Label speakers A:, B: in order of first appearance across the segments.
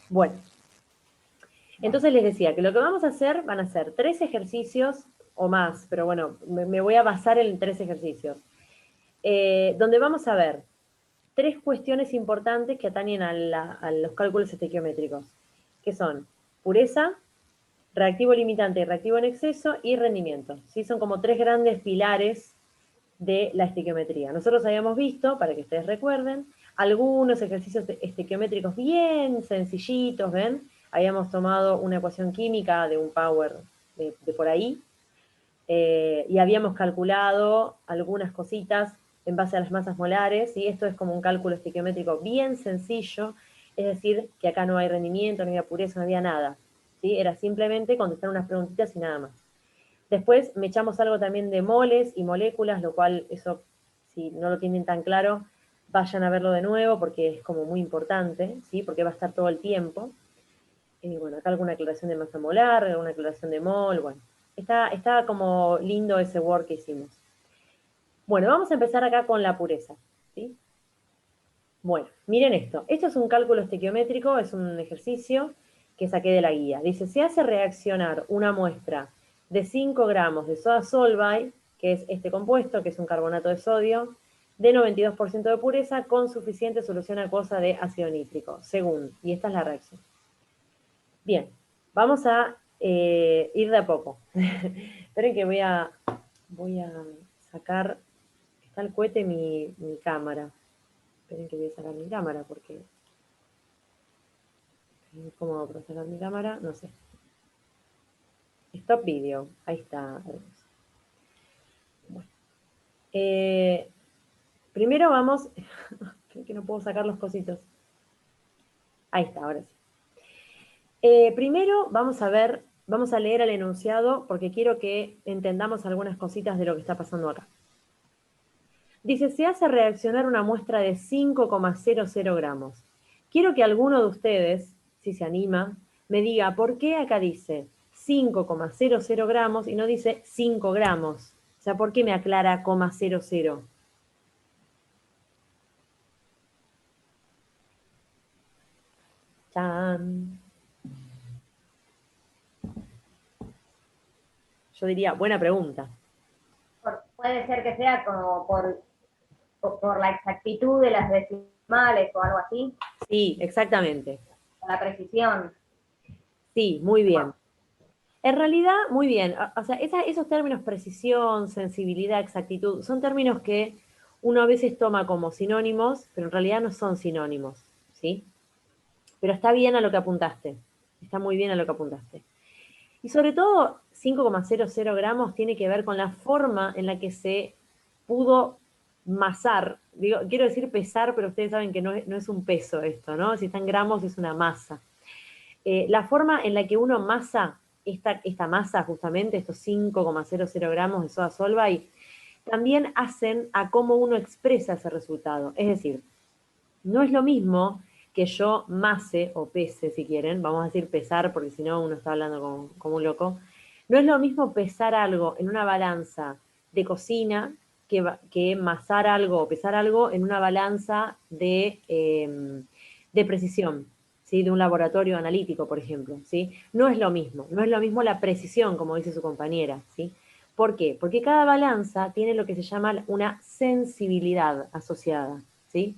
A: Bueno, entonces les decía que lo que vamos a hacer van a ser 3 ejercicios o más, pero bueno, me voy a basar en 3 ejercicios, donde vamos a ver 3 cuestiones importantes que atañen a los cálculos estequiométricos, que son pureza, reactivo limitante y reactivo en exceso y rendimiento. ¿Sí? Son como 3 grandes pilares de la estequiometría. Nosotros habíamos visto, para que ustedes recuerden, algunos ejercicios estequiométricos bien sencillitos, ¿ven? Habíamos tomado una ecuación química de un power de por ahí, y habíamos calculado algunas cositas en base a las masas molares, y esto es como un cálculo estequiométrico bien sencillo, es decir, que acá no hay rendimiento, no había pureza, no había nada, ¿sí? Era simplemente contestar unas preguntitas y nada más. Después me echamos algo también de moles y moléculas, lo cual eso, si no lo tienen tan claro, vayan a verlo de nuevo porque es como muy importante, ¿sí? Porque va a estar todo el tiempo. Bueno, acá alguna aclaración de masa molar, alguna aclaración de mol, bueno. Está como lindo ese Word que hicimos. Bueno, vamos a empezar acá con la pureza, ¿sí? Bueno, miren esto. Esto es un cálculo estequiométrico, es un ejercicio que saqué de la guía. Dice, se hace reaccionar una muestra de 5 gramos de soda solvay, que es este compuesto, que es un carbonato de sodio, de 92% de pureza, con suficiente solución acuosa de ácido nítrico, según. Y esta es la reacción. Bien, vamos a ir de a poco. Esperen que voy a sacar, está el cohete mi cámara. Esperen que voy a sacar mi cámara porque es incómodo para sacar mi cámara, no sé. Stop video, ahí está. Bueno. Primero vamos, que no puedo sacar los cositos. Ahí está, ahora sí. Primero vamos a ver, vamos a leer el enunciado porque quiero que entendamos algunas cositas de lo que está pasando acá. Dice, se hace reaccionar una muestra de 5,00 gramos. Quiero que alguno de ustedes, si se anima, me diga por qué acá dice 5,00 gramos y no dice 5 gramos. O sea, ¿por qué me aclara 0,00? Chan. Yo diría, buena pregunta.
B: Puede ser que sea como por la exactitud de las decimales o algo así,
A: Sí, exactamente.
B: la precisión.
A: Sí, muy bien. En realidad, muy bien. O sea, esos términos, precisión, sensibilidad, exactitud, son términos que uno a veces toma como sinónimos, pero en realidad no son sinónimos, ¿sí? Pero está bien a lo que apuntaste. Está muy bien a lo que apuntaste. Y sobre todo, 5,00 gramos tiene que ver con la forma en la que se pudo masar. Digo, quiero decir pesar, pero ustedes saben que no es un peso esto, ¿no? Si está en gramos es una masa. La forma en la que uno masa esta masa, justamente, estos 5,00 gramos de soda solvay, también hacen a cómo uno expresa ese resultado. Es decir, no es lo mismo que yo mase o pese, si quieren, vamos a decir pesar, porque si no uno está hablando como un loco, no es lo mismo pesar algo en una balanza de cocina que masar algo o pesar algo en una balanza de precisión, ¿sí? De un laboratorio analítico, por ejemplo, ¿sí? No es lo mismo, no es lo mismo la precisión, como dice su compañera, ¿sí? ¿Por qué? Porque cada balanza tiene lo que se llama una sensibilidad asociada, ¿sí?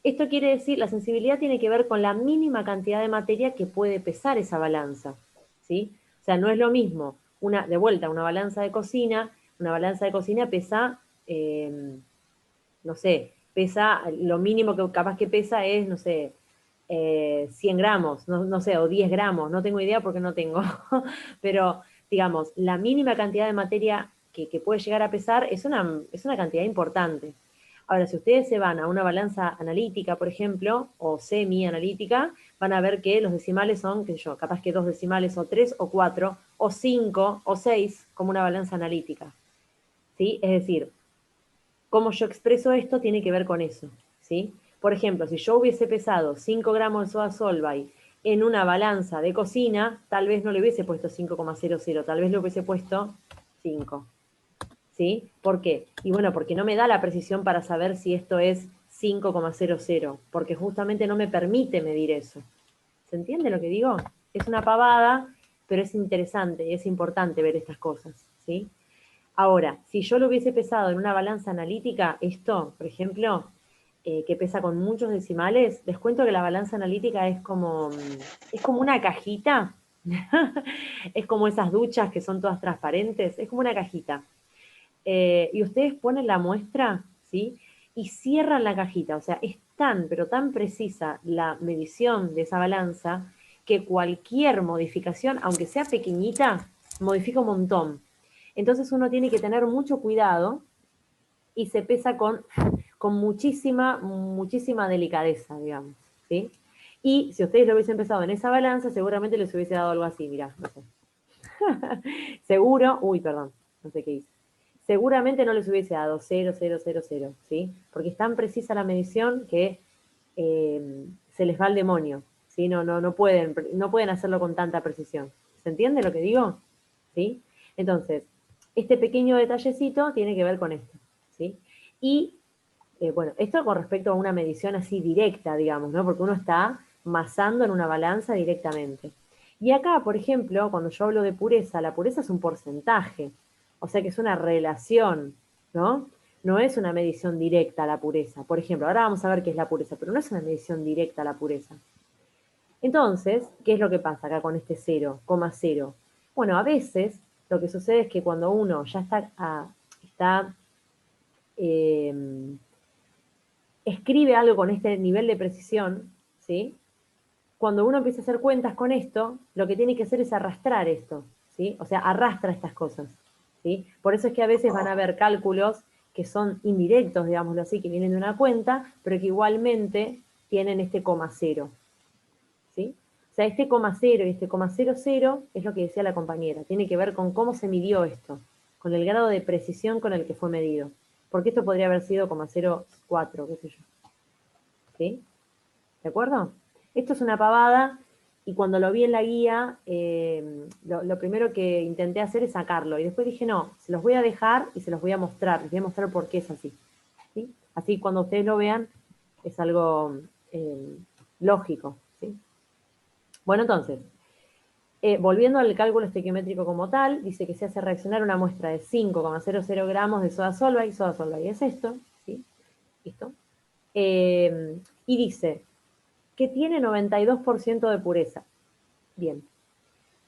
A: Esto quiere decir, la sensibilidad tiene que ver con la mínima cantidad de materia que puede pesar esa balanza, ¿sí? O sea, no es lo mismo, de vuelta, una balanza de cocina pesa, no sé, pesa, lo mínimo que capaz que pesa es, no sé, 100 gramos, no sé, o 10 gramos, no tengo idea porque no tengo, pero digamos, la mínima cantidad de materia que puede llegar a pesar es una cantidad importante. Ahora, si ustedes se van a una balanza analítica, por ejemplo, o semi-analítica, van a ver que los decimales son, qué sé yo, capaz que 2 decimales, o 3, o 4, o 5, o 6, como una balanza analítica, ¿sí? Es decir, cómo yo expreso esto tiene que ver con eso, ¿sí? Por ejemplo, si yo hubiese pesado 5 gramos de soda solvay en una balanza de cocina, tal vez no le hubiese puesto 5,00, tal vez le hubiese puesto 5, ¿sí? ¿Por qué? Y bueno, porque no me da la precisión para saber si esto es 5,00, porque justamente no me permite medir eso, ¿Se entiende lo que digo? Es una pavada, pero es interesante y es importante ver estas cosas, ¿sí? Ahora, si yo lo hubiese pesado en una balanza analítica, esto, por ejemplo, que pesa con muchos decimales, les cuento que la balanza analítica es como una cajita, es como esas duchas que son todas transparentes, es como una cajita. Y ustedes ponen la muestra, ¿sí? Y cierran la cajita, o sea, es tan, pero tan precisa la medición de esa balanza que cualquier modificación, aunque sea pequeñita, modifica un montón. Entonces uno tiene que tener mucho cuidado y se pesa con muchísima, muchísima delicadeza, digamos, ¿sí? Y si ustedes lo hubiesen empezado en esa balanza, seguramente les hubiese dado algo así, mirá, no sé. Seguro, uy, perdón, no sé qué hice. Seguramente no les hubiese dado 0,000, ¿sí? Porque es tan precisa la medición que se les va el demonio, ¿sí? No pueden hacerlo con tanta precisión. ¿Se entiende lo que digo? ¿Sí? Entonces, este pequeño detallecito tiene que ver con esto, ¿sí? Y, bueno, esto con respecto a una medición así directa, digamos, ¿no? Porque uno está masando en una balanza directamente. Y acá, por ejemplo, cuando yo hablo de pureza, la pureza es un porcentaje, o sea que es una relación, ¿no? No es una medición directa la pureza. Por ejemplo, ahora vamos a ver qué es la pureza, pero no es una medición directa la pureza. Entonces, ¿qué es lo que pasa acá con este 0,0? Bueno, a veces lo que sucede es que cuando uno ya está eh, escribe algo con este nivel de precisión, ¿sí? Cuando uno empieza a hacer cuentas con esto, lo que tiene que hacer es arrastrar esto, ¿sí? O sea, arrastra estas cosas, ¿sí? Por eso es que a veces van a haber cálculos que son indirectos, digámoslo así, que vienen de una cuenta, pero que igualmente tienen este coma cero, ¿sí? O sea, este coma cero y este coma cero cero es lo que decía la compañera, tiene que ver con cómo se midió esto, con el grado de precisión con el que fue medido. Porque esto podría haber sido coma cero cuatro, qué sé yo. ¿Sí? ¿De acuerdo? Esto es una pavada y cuando lo vi en la guía, lo primero que intenté hacer es sacarlo. Y después dije, no, se los voy a dejar y se los voy a mostrar. Les voy a mostrar por qué es así. ¿Sí? Así cuando ustedes lo vean es algo lógico. ¿Sí? Bueno, entonces, volviendo al cálculo estequiométrico como tal, dice que se hace reaccionar una muestra de 5,00 gramos de soda solvay es esto, ¿sí? ¿Listo? Y dice que tiene 92% de pureza. Bien.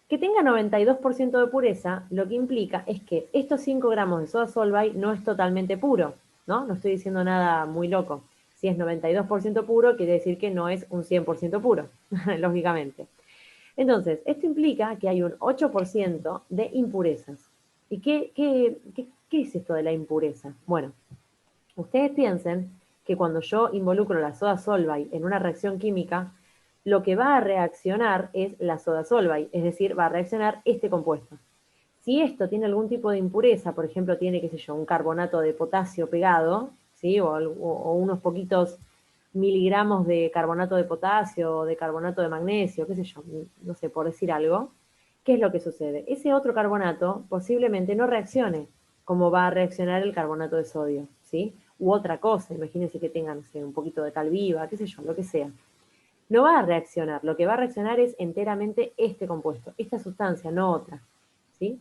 A: Que tenga 92% de pureza, lo que implica es que estos 5 gramos de soda solvay no es totalmente puro, ¿no? No estoy diciendo nada muy loco. Si es 92% puro, quiere decir que no es un 100% puro, lógicamente. Entonces, esto implica que hay un 8% de impurezas. ¿Y qué es esto de la impureza? Bueno, ustedes piensen que cuando yo involucro la soda solvay en una reacción química, lo que va a reaccionar es la soda solvay, es decir, va a reaccionar este compuesto. Si esto tiene algún tipo de impureza, por ejemplo, tiene, qué sé yo, un carbonato de potasio pegado, ¿sí? O unos poquitos miligramos de carbonato de potasio o de carbonato de magnesio, qué sé yo, no sé, por decir algo, ¿qué es lo que sucede? Ese otro carbonato posiblemente no reaccione como va a reaccionar el carbonato de sodio, ¿sí? U otra cosa, imagínense que tengan, no sé, un poquito de cal viva, qué sé yo, lo que sea. No va a reaccionar, lo que va a reaccionar es enteramente este compuesto, esta sustancia, no otra, ¿sí?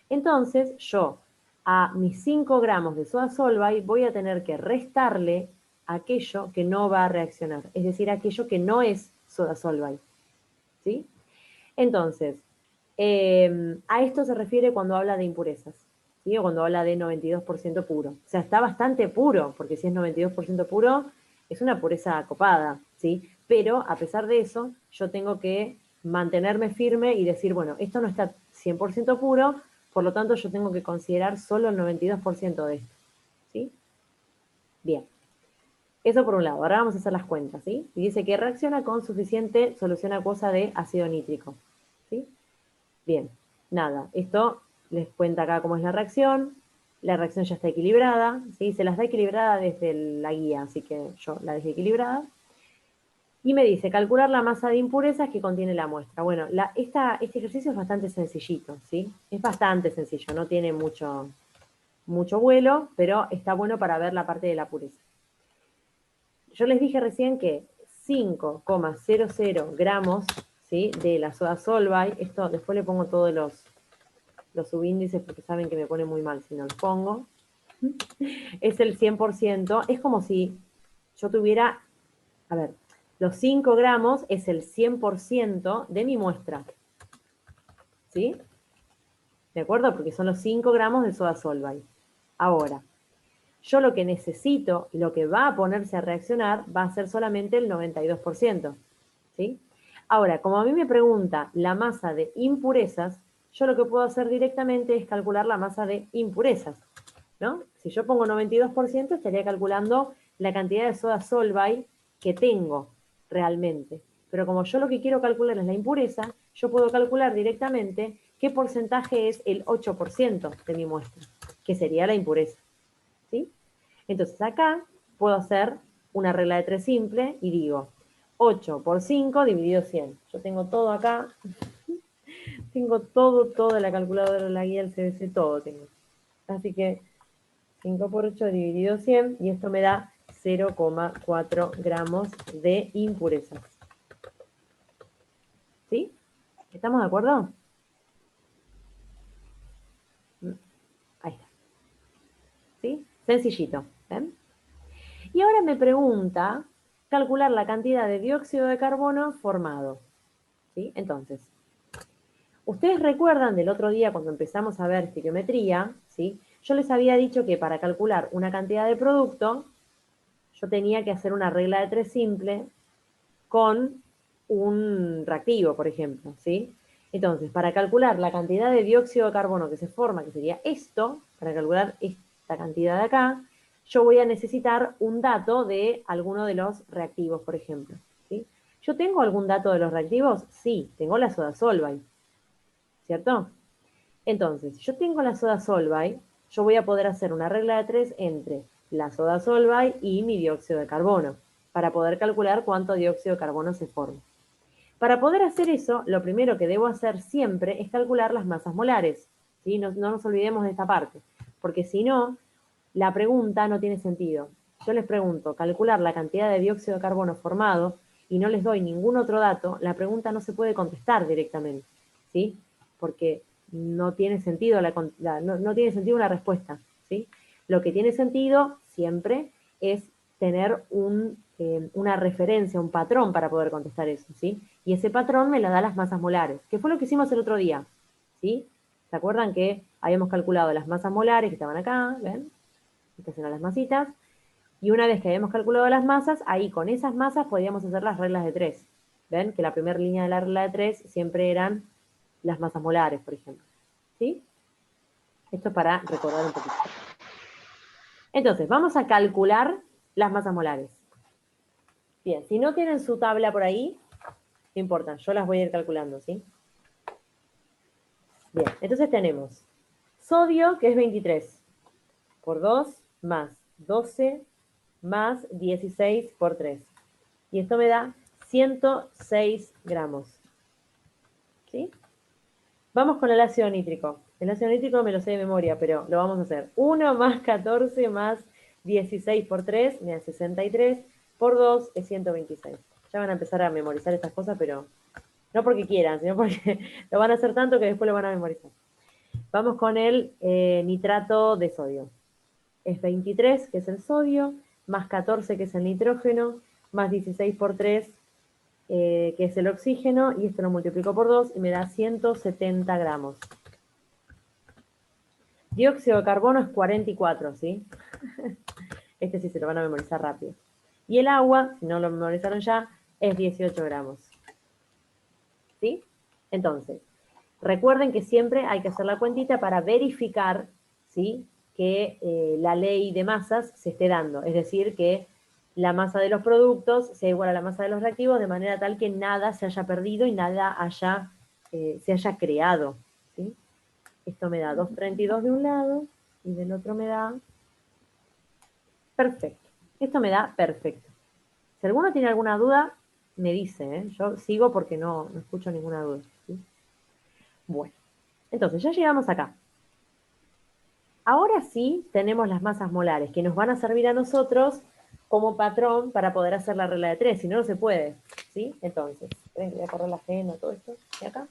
A: Entonces, yo a mis 5 gramos de soda solvay voy a tener que restarle aquello que no va a reaccionar, es decir, aquello que no es soda solvay, ¿sí? Entonces, a esto se refiere cuando habla de impurezas, ¿sí? O cuando habla de 92% puro. O sea, está bastante puro, porque si es 92% puro, es una pureza copada, ¿sí? Pero a pesar de eso, yo tengo que mantenerme firme y decir, bueno, esto no está 100% puro, por lo tanto yo tengo que considerar solo el 92% de esto, ¿sí? Bien. Eso por un lado. Ahora vamos a hacer las cuentas, ¿sí? Y dice que reacciona con suficiente solución acuosa de ácido nítrico, ¿sí? Bien, nada, esto les cuenta acá cómo es la reacción ya está equilibrada, ¿sí? Se las da equilibrada desde la guía, así que yo la dejé equilibrada. Y me dice, calcular la masa de impurezas que contiene la muestra. Bueno, este ejercicio es bastante sencillito, ¿sí? Es bastante sencillo, no tiene mucho vuelo, pero está bueno para ver la parte de la pureza. Yo les dije recién que 5,00 gramos ¿sí? De la soda Solvay. Esto después le pongo todos los subíndices porque saben que me pone muy mal si no los pongo. Es el 100%. Es como si yo tuviera, a ver, los 5 gramos es el 100% de mi muestra. ¿Sí? ¿De acuerdo? Porque son los 5 gramos de soda Solvay. Ahora, yo lo que necesito, lo que va a ponerse a reaccionar, va a ser solamente el 92%. ¿Sí? Ahora, como a mí me pregunta la masa de impurezas, yo lo que puedo hacer directamente es calcular la masa de impurezas, ¿no? Si yo pongo 92%, estaría calculando la cantidad de soda Solvay que tengo realmente. Pero como yo lo que quiero calcular es la impureza, yo puedo calcular directamente qué porcentaje es el 8% de mi muestra, que sería la impureza. ¿Sí? Entonces acá puedo hacer una regla de 3 simple y digo 8 por 5 dividido 100. Yo tengo todo acá, tengo todo, la calculadora, la guía, el CBC, todo tengo. Así que 5 por 8 dividido 100 y esto me da 0,4 gramos de impurezas. ¿Sí? ¿Estamos de acuerdo? Ahí está. ¿Sí? Sencillito. ¿Ven? Y ahora me pregunta calcular la cantidad de dióxido de carbono formado. ¿Sí? Entonces, ustedes recuerdan del otro día cuando empezamos a ver estequiometría, ¿sí? Yo les había dicho que para calcular una cantidad de producto, yo tenía que hacer una regla de 3 simple con un reactivo, por ejemplo, ¿sí? Entonces, para calcular la cantidad de dióxido de carbono que se forma, que sería esto, para calcular esta cantidad de acá, yo voy a necesitar un dato de alguno de los reactivos, por ejemplo, ¿sí? ¿Yo tengo algún dato de los reactivos? Sí, tengo la soda Solvay, ¿cierto? Entonces, si yo tengo la soda Solvay, yo voy a poder hacer una regla de 3 entre la soda Solvay y mi dióxido de carbono, para poder calcular cuánto dióxido de carbono se forma. Para poder hacer eso, lo primero que debo hacer siempre es calcular las masas molares. ¿Sí? No nos olvidemos de esta parte, porque si no, la pregunta no tiene sentido. Yo les pregunto, calcular la cantidad de dióxido de carbono formado y no les doy ningún otro dato, la pregunta no se puede contestar directamente, ¿sí? Porque no tiene sentido, no tiene sentido una respuesta, ¿sí? Lo que tiene sentido siempre es tener una referencia, un patrón para poder contestar eso, ¿sí? Y ese patrón me lo da las masas molares, que fue lo que hicimos el otro día, ¿sí? ¿Se acuerdan que habíamos calculado las masas molares que estaban acá? ¿Ven? Estas eran las masitas. Y una vez que habíamos calculado las masas, ahí con esas masas podíamos hacer las reglas de 3. ¿Ven? Que la primera línea de la regla de 3 siempre eran las masas molares, por ejemplo. ¿Sí? Esto es para recordar un poquito. Entonces, vamos a calcular las masas molares. Bien, si no tienen su tabla por ahí, no importa, yo las voy a ir calculando, ¿sí? Bien, entonces tenemos sodio, que es 23, por 2, más 12, más 16 por 3. Y esto me da 106 gramos. ¿Sí? Vamos con el ácido nítrico. El ácido nítrico me lo sé de memoria, pero lo vamos a hacer. 1 más 14 más 16 por 3 me da 63, por 2 es 126. Ya van a empezar a memorizar estas cosas, pero no porque quieran, sino porque lo van a hacer tanto que después lo van a memorizar. Vamos con el nitrato de sodio. Es 23, que es el sodio, más 14, que es el nitrógeno, más 16 por 3, que es el oxígeno, y esto lo multiplico por 2 y me da 170 gramos. Dióxido de carbono es 44, ¿sí? Este sí se lo van a memorizar rápido. Y el agua, si no lo memorizaron ya, es 18 gramos. ¿Sí? Entonces, recuerden que siempre hay que hacer la cuentita para verificar, ¿sí?, que la ley de masas se esté dando. Es decir, que la masa de los productos sea igual a la masa de los reactivos, de manera tal que nada se haya perdido y nada se haya creado. ¿Sí? Esto me da 232 de un lado y del otro me da perfecto. Esto me da perfecto. Si alguno tiene alguna duda, me dice, ¿eh? Yo sigo porque no escucho ninguna duda. ¿Sí? Bueno, entonces ya llegamos acá. Ahora sí tenemos las masas molares que nos van a servir a nosotros como patrón para poder hacer la regla de 3, si no, no se puede, ¿sí? Entonces, voy a correr la ajena, todo esto, de acá.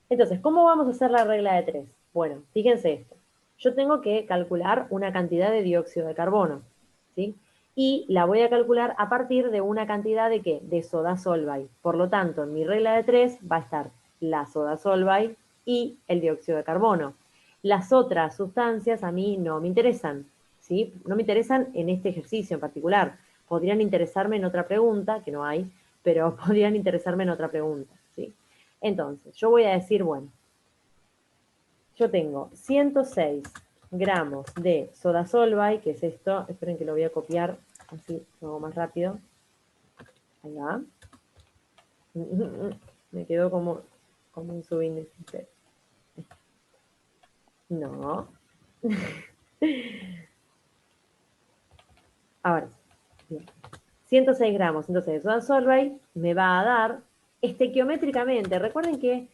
A: Entonces, ¿cómo vamos a hacer la regla de 3? Bueno, fíjense esto. Yo tengo que calcular una cantidad de dióxido de carbono, ¿sí? Y la voy a calcular a partir de una cantidad de ¿qué? De soda solvay. Por lo tanto, en mi regla de 3 va a estar la soda solvay y el dióxido de carbono. Las otras sustancias a mí no me interesan, ¿sí? No me interesan en este ejercicio en particular. Podrían interesarme en otra pregunta, que no hay, pero podrían interesarme en otra pregunta, ¿sí? Entonces, yo voy a decir, bueno, yo tengo 106 gramos de soda solvay, que es esto, esperen que lo voy a copiar, así lo hago más rápido. Ahí va. Me quedó como un subíndice. No. Ahora sí. Bien. 106 gramos entonces de soda solvay me va a dar estequiométricamente. Recuerden que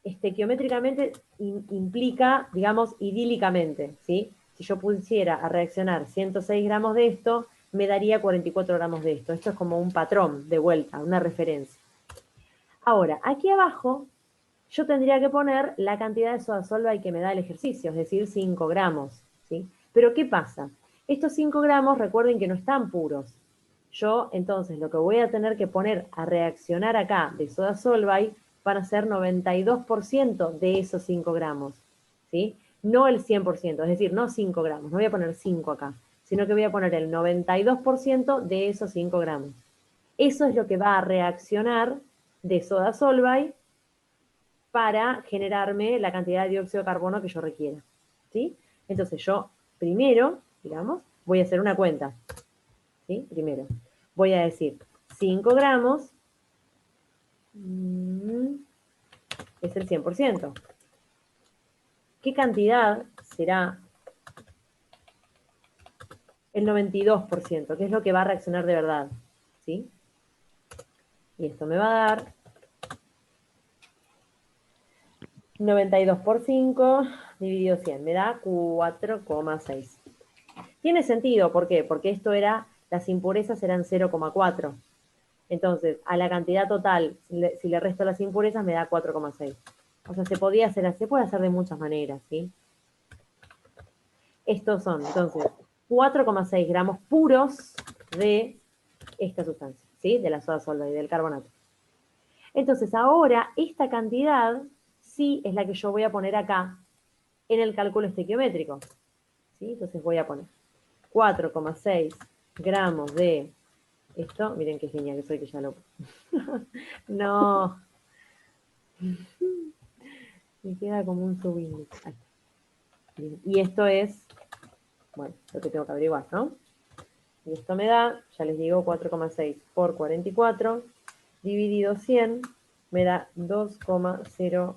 A: estequiométricamente implica, digamos, idílicamente, ¿sí? Si yo pusiera a reaccionar 106 gramos de esto, me daría 44 gramos de esto. Esto es como un patrón de vuelta, una referencia. Ahora, aquí abajo, yo tendría que poner la cantidad de soda solvay que me da el ejercicio, es decir, 5 gramos, ¿sí? Pero ¿qué pasa? Estos 5 gramos, recuerden que no están puros. Yo, entonces, lo que voy a tener que poner a reaccionar acá de soda solvay van a ser 92% de esos 5 gramos, ¿sí? No el 100%, es decir, no 5 gramos, no voy a poner 5 acá, sino que voy a poner el 92% de esos 5 gramos. Eso es lo que va a reaccionar de soda solvay para generarme la cantidad de dióxido de carbono que yo requiera, ¿sí? Entonces yo primero, digamos, voy a hacer una cuenta, ¿sí? Primero, voy a decir 5 gramos es el 100%. ¿Qué cantidad será el 92%? ¿Qué es lo que va a reaccionar de verdad? ¿Sí? Y esto me va a dar 92 por 5 dividido 100, me da 4,6. Tiene sentido, ¿por qué? Porque esto era, las impurezas eran 0,4. Entonces, a la cantidad total, si le resto las impurezas, me da 4,6. O sea, se puede hacer de muchas maneras, ¿sí? Estos son, entonces, 4,6 gramos puros de esta sustancia, ¿sí? De la soda solvay, del carbonato. Entonces, ahora, esta cantidad sí es la que yo voy a poner acá en el cálculo estequiométrico, ¿sí? Entonces voy a poner 4,6 gramos de esto. Miren qué genial que soy, que ya lo... No. Me queda como un subíndice. Y esto es, bueno, lo que tengo que averiguar, ¿no? Y esto me da, ya les digo, 4,6 por 44, dividido 100, me da 2,02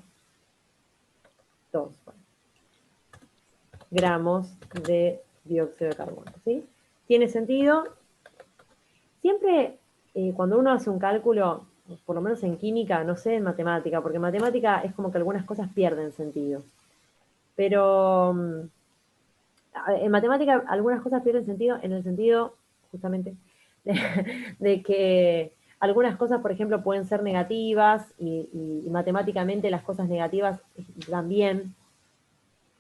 A: gramos de dióxido de carbono, ¿sí? ¿Tiene sentido? Siempre cuando uno hace un cálculo, por lo menos en química, no sé en matemática, porque en matemática es como que algunas cosas pierden sentido. Pero en matemática algunas cosas pierden sentido en el sentido, justamente, de que algunas cosas, por ejemplo, pueden ser negativas y matemáticamente las cosas negativas dan bien,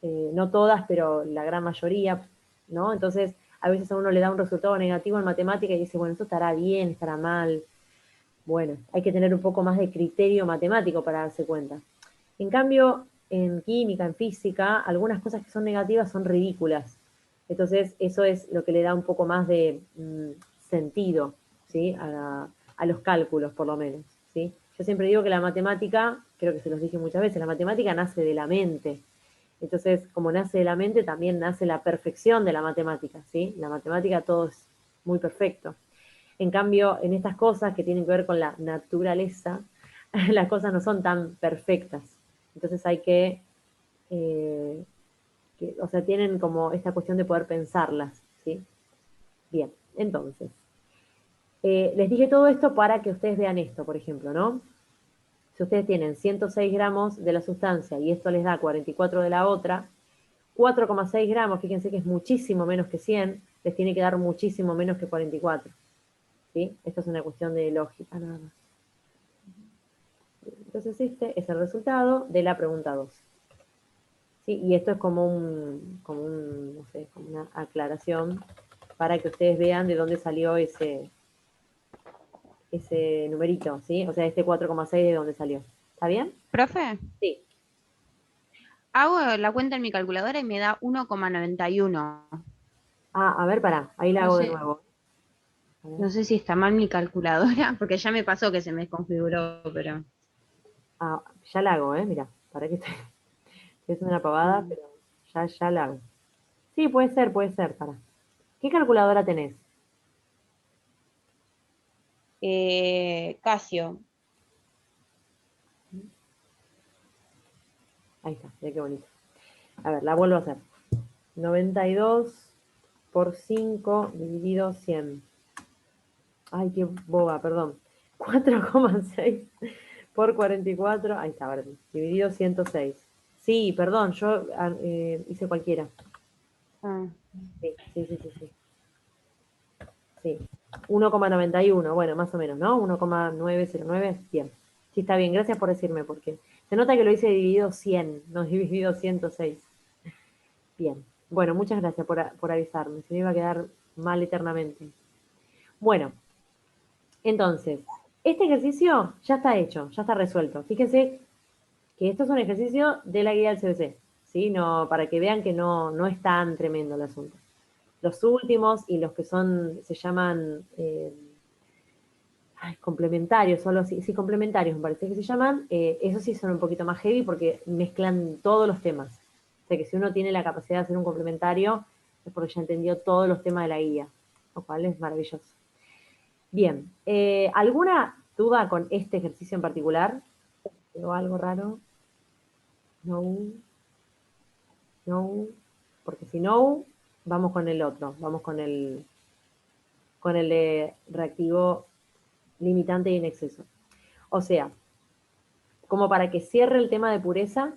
A: no todas, pero la gran mayoría, ¿no? Entonces, a veces a uno le da un resultado negativo en matemática y dice, bueno, esto estará bien, estará mal. Bueno, hay que tener un poco más de criterio matemático para darse cuenta. En cambio, en química, en física, algunas cosas que son negativas son ridículas. Entonces, eso es lo que le da un poco más de sentido, ¿sí? A los cálculos, por lo menos, ¿sí? Yo siempre digo que la matemática, creo que se los dije muchas veces, la matemática nace de la mente. Entonces, como nace de la mente, también nace la perfección de la matemática, ¿sí? La matemática todo es muy perfecto. En cambio, en estas cosas que tienen que ver con la naturaleza, las cosas no son tan perfectas. Entonces hay o sea, tienen como esta cuestión de poder pensarlas, ¿sí? Bien, entonces, les dije todo esto para que ustedes vean esto, por ejemplo, ¿no? Si ustedes tienen 106 gramos de la sustancia y esto les da 44 de la otra, 4,6 gramos, fíjense que es muchísimo menos que 100, les tiene que dar muchísimo menos que 44. ¿Sí? Esto es una cuestión de lógica nada más. Entonces este es el resultado de la pregunta 2. ¿Sí? Y esto es como no sé, como una aclaración para que ustedes vean de dónde salió ese numerito, ¿sí? O sea, este 4,6 de dónde salió. ¿Está bien?
C: Profe,
A: Sí.
C: hago la cuenta en mi calculadora y me da 1,91.
A: Ah, a ver, pará, ahí la
C: No
A: hago de
C: sé,
A: nuevo. A ver.
C: no sé si está mal mi calculadora, porque ya me pasó que se me desconfiguró, pero...
A: Ah, ya la hago, mira, para que estoy haciendo una pavada,
C: mm,
A: pero ya la hago. Sí, puede ser, para. ¿Qué calculadora tenés?
C: Casio.
A: Ahí está, mira qué bonito. A ver, la vuelvo a hacer. 92 por 5 dividido 100. Ay, qué boba, perdón. 4,6 por 44. Ahí está, vale. Dividido 106. Sí, perdón, yo hice cualquiera.
C: Ah,
A: Sí, sí, sí, sí, sí. Sí. 1,91, bueno, más o menos, ¿no? 1,909, bien. Sí, está bien, gracias por decirme, porque se nota que lo hice dividido 100, no dividido 106. Bien. Bueno, muchas gracias por avisarme, se me iba a quedar mal eternamente. Bueno, entonces, este ejercicio ya está hecho, ya está resuelto. Fíjense que esto es un ejercicio de la guía del CBC, ¿sí? No, para que vean que no es tan tremendo el asunto. Los últimos y los que se llaman complementarios, solo sí, complementarios me parece que se llaman, esos sí son un poquito más heavy porque mezclan todos los temas. O sea que si uno tiene la capacidad de hacer un complementario, es porque ya entendió todos los temas de la guía, lo cual es maravilloso. Bien, ¿alguna duda con este ejercicio en particular? ¿O algo raro? No, no, porque si no, vamos con el otro, vamos con el de reactivo limitante y en exceso. O sea, como para que cierre el tema de pureza,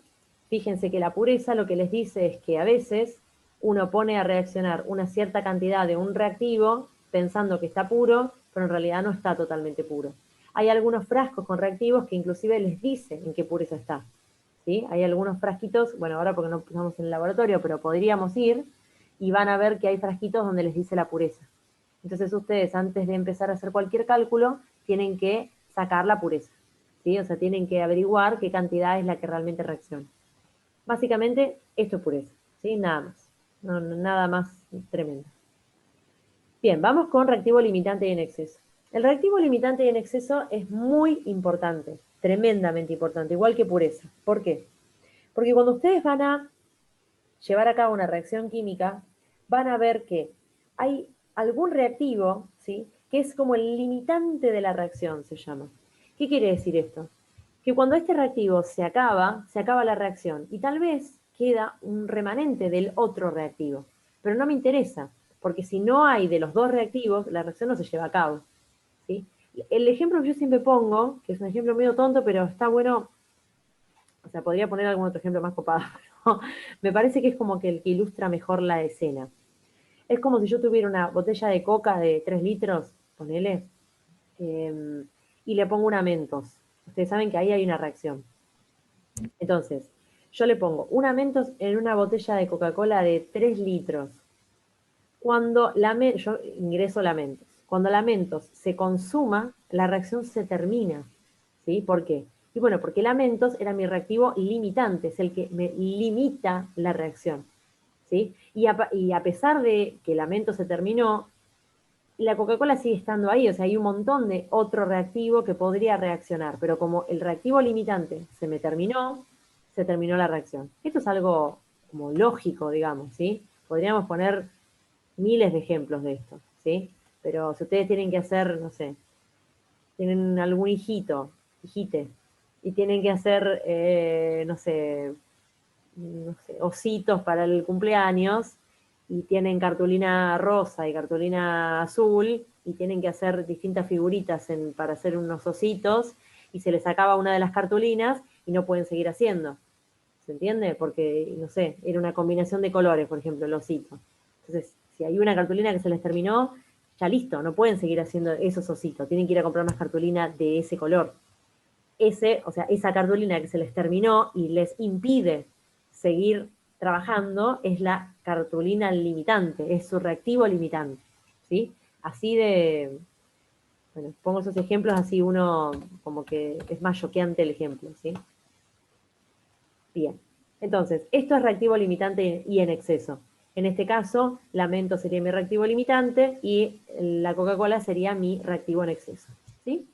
A: fíjense que la pureza lo que les dice es que a veces uno pone a reaccionar una cierta cantidad de un reactivo pensando que está puro, pero en realidad no está totalmente puro. Hay algunos frascos con reactivos que inclusive les dicen en qué pureza está. ¿Sí? Hay algunos frasquitos, bueno, ahora porque no estamos en el laboratorio, pero podríamos ir y van a ver que hay frasquitos donde les dice la pureza. Entonces ustedes, antes de empezar a hacer cualquier cálculo, tienen que sacar la pureza. ¿Sí? O sea, tienen que averiguar qué cantidad es la que realmente reacciona. Básicamente, esto es pureza, ¿sí? Nada más. Nada más tremendo. Bien, vamos con reactivo limitante y en exceso. El reactivo limitante y en exceso es muy importante, tremendamente importante, igual que pureza. ¿Por qué? Porque cuando ustedes van a llevar a cabo una reacción química, van a ver que hay algún reactivo, ¿sí? Que es como el limitante de la reacción, se llama. ¿Qué quiere decir esto? Que cuando este reactivo se acaba la reacción y tal vez queda un remanente del otro reactivo. Pero no me interesa, porque si no hay de los dos reactivos, la reacción no se lleva a cabo. ¿Sí? El ejemplo que yo siempre pongo, que es un ejemplo medio tonto, pero está bueno, o sea, podría poner algún otro ejemplo más copado, pero me parece que es como que el que ilustra mejor la escena. Es como si yo tuviera una botella de coca de 3 litros, ponele, y le pongo una Mentos. Ustedes saben que ahí hay una reacción. Entonces, yo le pongo una Mentos en una botella de Coca-Cola de 3 litros. Yo ingreso la Mentos. Cuando la Mentos se consuma, la reacción se termina. ¿Sí? ¿Por qué? Y bueno, porque la Mentos era mi reactivo limitante, es el que me limita la reacción. ¿Sí? Y a pesar de que la Mentos se terminó, la Coca-Cola sigue estando ahí, o sea, hay un montón de otro reactivo que podría reaccionar, pero como el reactivo limitante se me terminó, se terminó la reacción. Esto es algo como lógico, digamos, ¿sí? Podríamos poner miles de ejemplos de esto, ¿sí? Pero si ustedes tienen que hacer, no sé, tienen algún hijite, y tienen que hacer, no sé, ositos para el cumpleaños, y tienen cartulina rosa y cartulina azul, y tienen que hacer distintas figuritas para hacer unos ositos, y se les acaba una de las cartulinas y no pueden seguir haciendo. ¿Se entiende? Porque, no sé, era una combinación de colores, por ejemplo, el osito. Entonces, Si hay una cartulina que se les terminó, ya listo, no pueden seguir haciendo esos ositos, tienen que ir a comprar más cartulina de ese color. O sea, esa cartulina que se les terminó y les impide seguir trabajando es la cartulina limitante, es su reactivo limitante, ¿sí? Así de, bueno, pongo esos ejemplos, así uno como que es más choqueante el ejemplo, ¿sí? Bien, entonces, esto es reactivo limitante y en exceso. En este caso, la mento sería mi reactivo limitante y la Coca-Cola sería mi reactivo en exceso, ¿sí?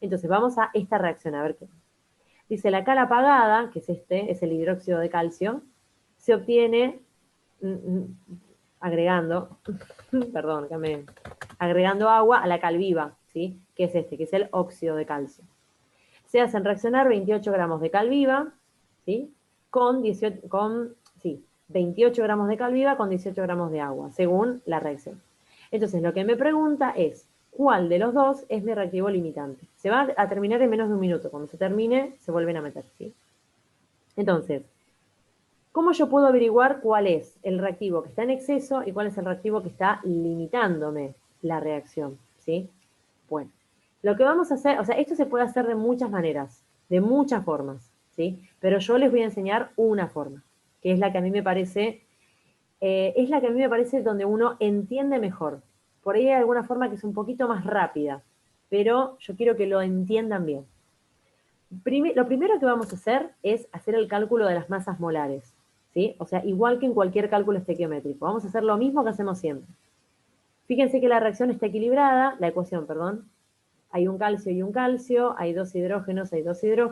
A: Entonces, vamos a esta reacción, a ver qué. Dice, la cal apagada, que es el hidróxido de calcio, se obtiene agregando, perdón, agregando agua a la cal viva, ¿sí? Que es que es el óxido de calcio. Se hacen reaccionar 28 gramos de cal viva, ¿sí? Con 28 gramos de cal viva con 18 gramos de agua, según la reacción. Entonces, lo que me pregunta es, ¿cuál de los dos es mi reactivo limitante? Se va a terminar en menos de un minuto. Cuando se termine, se vuelven a meter, ¿sí? Entonces, ¿cómo yo puedo averiguar cuál es el reactivo que está en exceso y cuál es el reactivo que está limitándome la reacción, ¿sí? Bueno, lo que vamos a hacer, o sea, esto se puede hacer de muchas maneras, de muchas formas, ¿sí? Pero yo les voy a enseñar una forma, que es la que a mí me parece, donde uno entiende mejor. Por ahí hay alguna forma que es un poquito más rápida, pero yo quiero que lo entiendan bien. Lo primero que vamos a hacer es hacer el cálculo de las masas molares, ¿sí? O sea, igual que en cualquier cálculo estequiométrico. Vamos a hacer lo mismo que hacemos siempre. Fíjense que la reacción está equilibrada, la ecuación, perdón. Hay un calcio y un calcio, hay dos hidrógenos, hay dos hidrógenos.